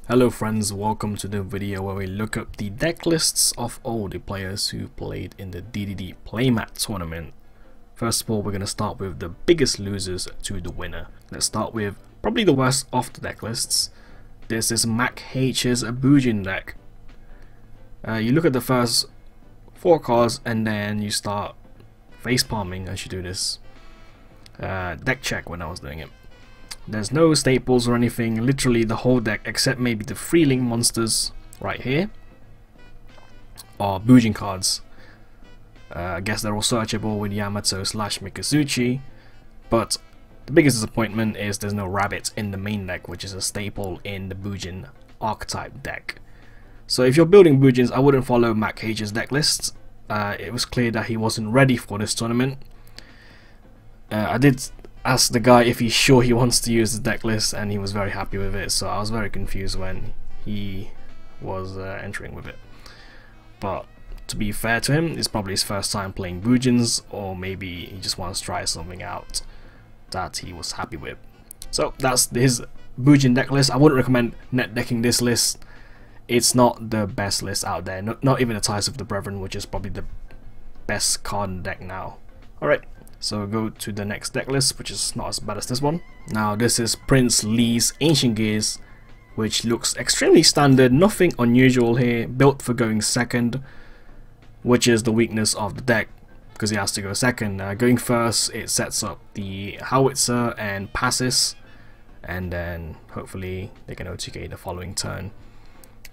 Hello friends, welcome to the video where we look up the deck lists of all the players who played in the DDD playmat tournament. First of all, we're going to start with the biggest losers to the winner. Let's start with probably the worst of the deck lists. This is Mac H's Bujin deck. You look at the first 4 cards and then you start face palming as you do this. Deck check when I was doing it. There's no staples or anything, literally the whole deck except maybe the freeling monsters right here are Bujin cards. I guess they're all searchable with Yamato / Mikazuchi, but the biggest disappointment is there's no rabbit in the main deck, which is a staple in the Bujin archetype deck. So if you're building Bujins, I wouldn't follow Mac H's deck list. It was clear that he wasn't ready for this tournament. I did ask the guy if he's sure he wants to use the deck list, and he was very happy with it, so I was very confused when he was entering with it. But to be fair to him, it's probably his first time playing Bujins, or maybe he just wants to try something out that he was happy with. So that's his Bujin deck list. I wouldn't recommend net decking this list. It's not the best list out there, not even the Ties of the Brethren, which is probably the best card in the deck now. Alright, so we'll go to the next deck list, which is not as bad as this one. Now this is Prince Lee's Ancient Gears, which looks extremely standard, nothing unusual here, built for going second, which is the weakness of the deck, because he has to go second. Going first, it sets up the howitzer and passes, and then hopefully they can OTK the following turn.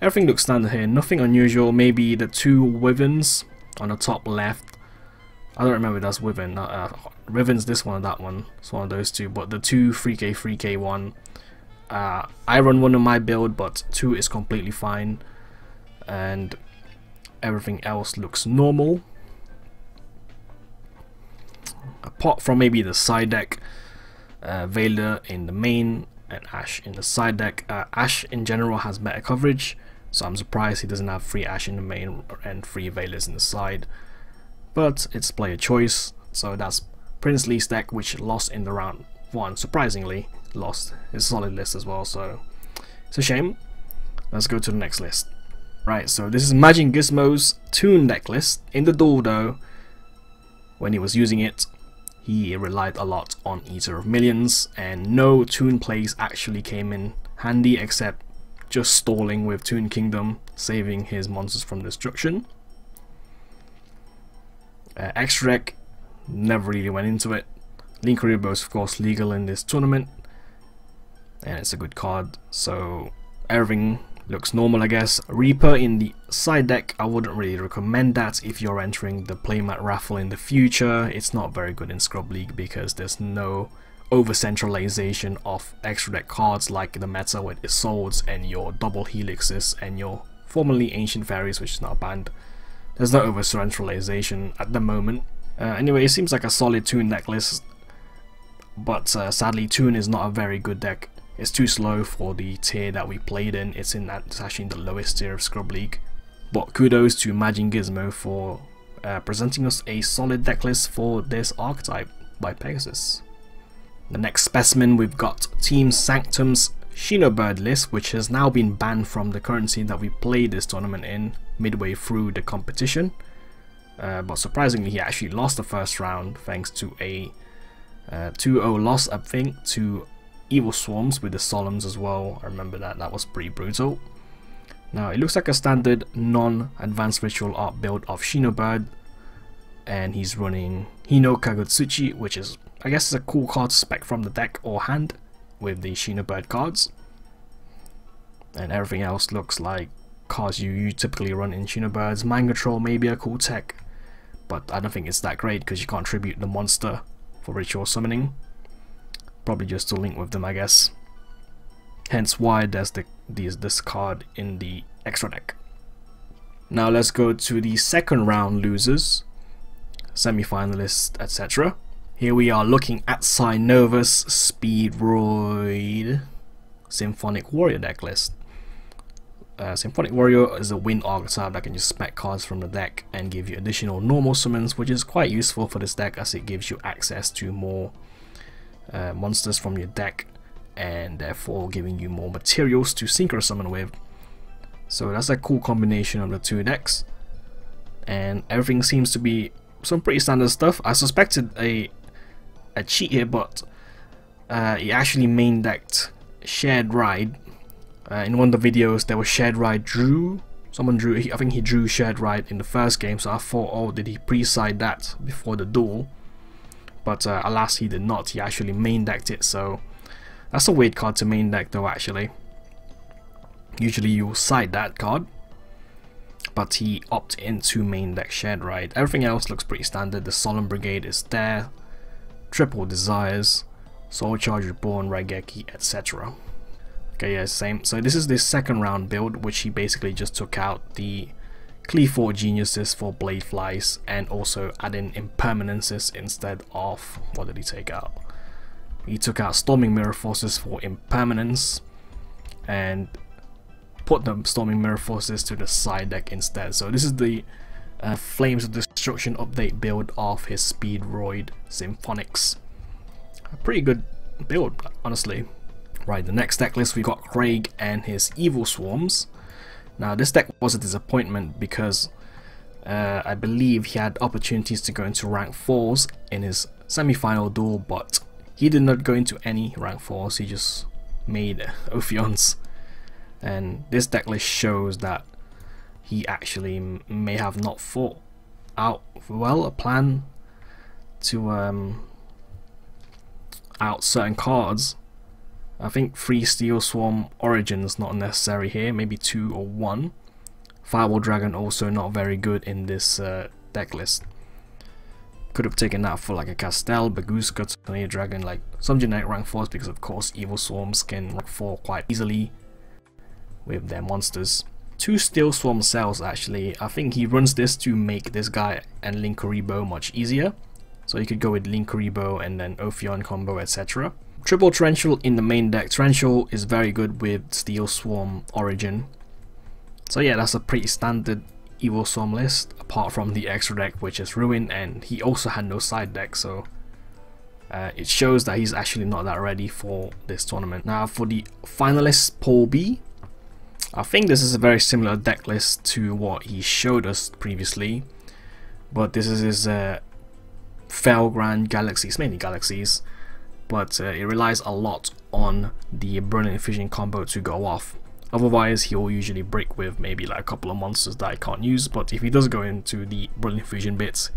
Everything looks standard here, nothing unusual. Maybe the 2 wyverns on the top left. I don't remember if that's wyvern. Riven's this one or that one. It's one of those 2. But the 2 3k one. I run one on my build, but 2 is completely fine. And everything else looks normal. Apart from maybe the side deck. Veiler in the main and Ash in the side deck. Ash in general has better coverage, so I'm surprised he doesn't have free Ash in the main and free Veilers in the side, but it's player choice. So that's Prince Lee's deck, which lost in the round 1, surprisingly lost. It's a solid list as well, so it's a shame. Let's go to the next list. Right, so this is Majin Gizmo's Toon deck list. In the duel though, when he was using it, he relied a lot on Eater of Millions, and no Toon plays actually came in handy except just stalling with Toon Kingdom, saving his monsters from destruction. Extra deck, never really went into it. Link Kuribo is of course legal in this tournament, and it's a good card, so everything looks normal, I guess. Reaper in the side deck, I wouldn't really recommend that if you're entering the playmat raffle in the future. It's not very good in Scrub League because there's no over centralization of extra deck cards like the meta with Isoldes and your double helixes and your formerly ancient fairies, which is not banned. There's no over centralization at the moment. Anyway, it seems like a solid Toon deck list, but sadly Toon is not a very good deck. It's too slow for the tier that we played in. It's actually in the lowest tier of Scrub League. But kudos to Majin Gizmo for presenting us a solid deck list for this archetype by Pegasus. The next specimen, we've got Team Sanctum's Shinobird list, which has now been banned from the currency that we played this tournament in midway through the competition. But surprisingly, he actually lost the first round thanks to a 2-0 loss, I think, to Evilswarms with the Solemns as well. I remember that was pretty brutal. Now it looks like a standard non-advanced ritual art build of Shinobird, and he's running Hino Kagutsuchi, which is, I guess, is a cool card to spec from the deck or hand with the Shinobird cards. And everything else looks like cards you typically run in Shinobirds. Manga Troll may be a cool tech, but I don't think it's that great because you can't tribute the monster for ritual summoning. Probably just to link with them, I guess. Hence why there's this card in the extra deck. Now let's go to the second round losers, semi-finalists, etc. Here we are looking at Cynova's Speedroid Symphonic Warrior deck list. Symphonic Warrior is a wind archetype that can just spec cards from the deck and give you additional normal summons, which is quite useful for this deck as it gives you access to more monsters from your deck and therefore giving you more materials to synchro summon with. So that's a cool combination of the two decks, and everything seems to be some pretty standard stuff. I suspected a cheat here, but he actually main decked Shared Ride. In one of the videos there was Shared Ride drew. Someone drew, I think he drew Shared Ride in the first game, so I thought, oh, did he pre-side that before the duel? But alas, he did not. He actually main decked it, so that's a weird card to main deck though actually. Usually you'll side that card, but he opted into main deck Shared Ride. Everything else looks pretty standard. The Solemn Brigade is there, Triple Desires, Soul Charge Reborn, Raigeki, etc. Okay, yeah, same. So this is the second round build, which he basically just took out the Cleave Geniuses for Blade Flies and also adding Impermanences instead of, what did he take out? He took out Storming Mirror Forces for Impermanence and put the Storming Mirror Forces to the side deck instead. So this is the Flames of Destruction update build of his Speedroid Symphonics. A pretty good build, honestly. Right, the next deck list we got Craig and his Evilswarms. Now this deck was a disappointment because I believe he had opportunities to go into rank 4s in his semi-final duel, but he did not go into any rank 4s, he just made Ophions. And this deck list shows that he actually may have not thought out well a plan to out certain cards. I think 3 Steel Swarm Origins not necessary here, maybe 2 or 1. Firewall Dragon also not very good in this deck list. Could have taken that for like a Castel, Bagooska, Tornado Dragon, like some generic rank 4s, because of course Evilswarms can rank 4 quite easily with their monsters. 2 Steel Swarm Cells actually. I think he runs this to make this guy and Linkuriboh much easier. So you could go with Linkuriboh and then Ophion combo, etc. Triple Torrential in the main deck. Torrential is very good with Steel Swarm Origin. So yeah, that's a pretty standard Evilswarm list, apart from the extra deck which is Ruin, and he also had no side deck, so it shows that he's actually not that ready for this tournament. Now for the finalists Pool B, I think this is a very similar deck list to what he showed us previously, but this is his Felgrand Galaxies, mainly Galaxies, but it relies a lot on the Brilliant Fusion combo to go off. Otherwise he'll usually break with maybe like a couple of monsters that I can't use, but if he does go into the Brilliant Fusion bits,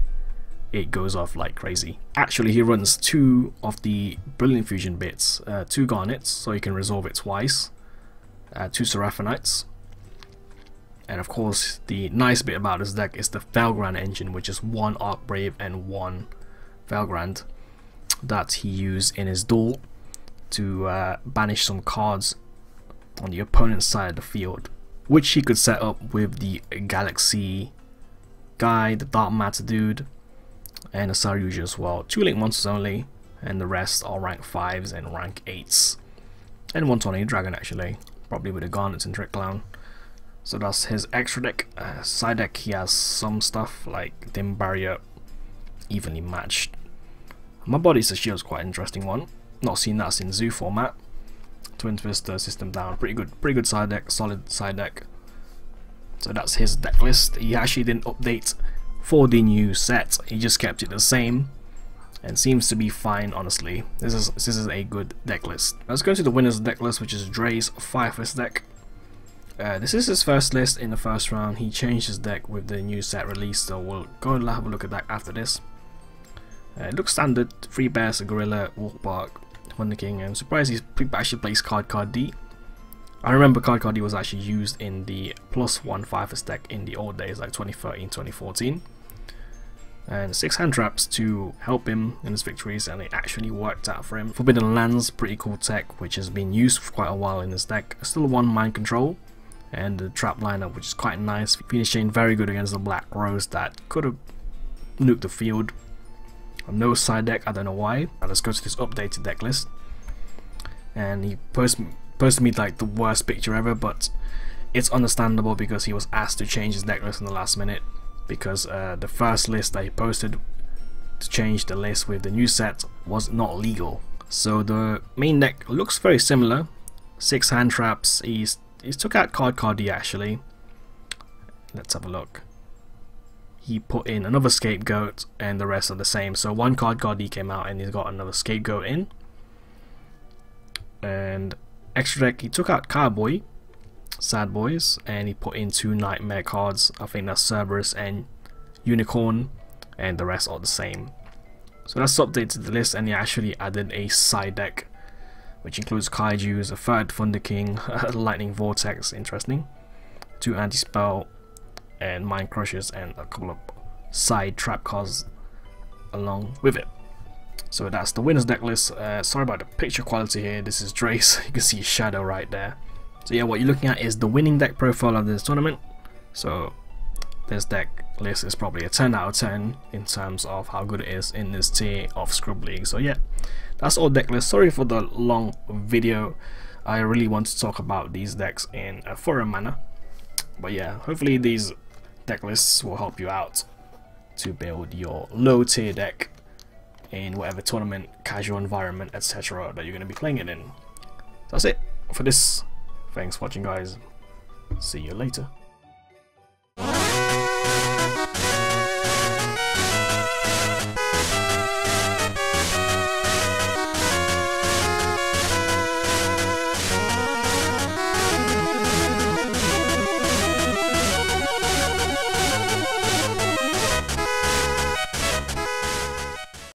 it goes off like crazy. Actually he runs 2 of the Brilliant Fusion bits, 2 Garnets, so you can resolve it twice, 2 Seraphonites, and of course the nice bit about this deck is the Felgrand engine, which is 1 Archbrave and 1 Felgrand that he used in his duel to banish some cards on the opponent's side of the field, which he could set up with the Galaxy guy, the Dark Matter dude, and the Saryuja as well. 2 Link monsters only, and the rest are rank 5s and rank 8s, and 1 Tornado Dragon actually, probably with the Garnets and Trick Clown. So that's his extra deck. Side deck he has some stuff like Dim Barrier, Evenly Matched. My Body's a Shield's quite an interesting one. Not seen that since Zoo format. Twin Twister, System Down, pretty good side deck, solid side deck. So that's his deck list. He actually didn't update for the new set, he just kept it the same and seems to be fine, honestly. This is a good deck list. Let's go to the winner's deck list, which is Dre's Firefist deck. This is his first list in the first round. He changed his deck with the new set release, so we'll go and have a look at that after this. It looks standard: 3 Bears, a Gorilla, Walkbark, Thunder King. I'm surprised he actually plays Card D. I remember Card D was actually used in the +1 Firefist deck in the old days, like 2013, 2014. And 6 hand traps to help him in his victories, and it actually worked out for him. Forbidden Lands, pretty cool tech, which has been used for quite a while in this deck. Still 1 Mind Control, and the trap lineup, which is quite nice, finishing very good against the Black Rose that could have nuked the field. No side deck, I don't know why. Now let's go to this updated deck list. And he posted me like the worst picture ever, but it's understandable because he was asked to change his deck list in the last minute, because the first list that he posted to change the list with the new set was not legal. So the main deck looks very similar. 6 hand traps. He's took out card D actually. Let's have a look. He put in another scapegoat and the rest are the same. So 1 card D came out and he's got another scapegoat in. And extra deck, he took out Cowboy, Sad Boys, and he put in 2 Nightmare cards. I think that's Cerberus and Unicorn, and the rest are the same. So that's updated the list, and he actually added a side deck which includes Kaijus, a 3rd Thunder King, Lightning Vortex, interesting, 2 Anti-Spell and Mind Crushers, and a couple of side trap cards along with it. So that's the winners deck list. Sorry about the picture quality here, this is Drace, you can see his shadow right there. So yeah, what you're looking at is the winning deck profile of this tournament. So this deck list is probably a 10 out of 10 in terms of how good it is in this tier of Scrub League. So yeah, that's all deck list. Sorry for the long video, I really want to talk about these decks in a thorough manner. But yeah, hopefully these deck lists will help you out to build your low tier deck in whatever tournament, casual environment, etc. that you're going to be playing it in. So that's it for this. Thanks for watching, guys. See you later.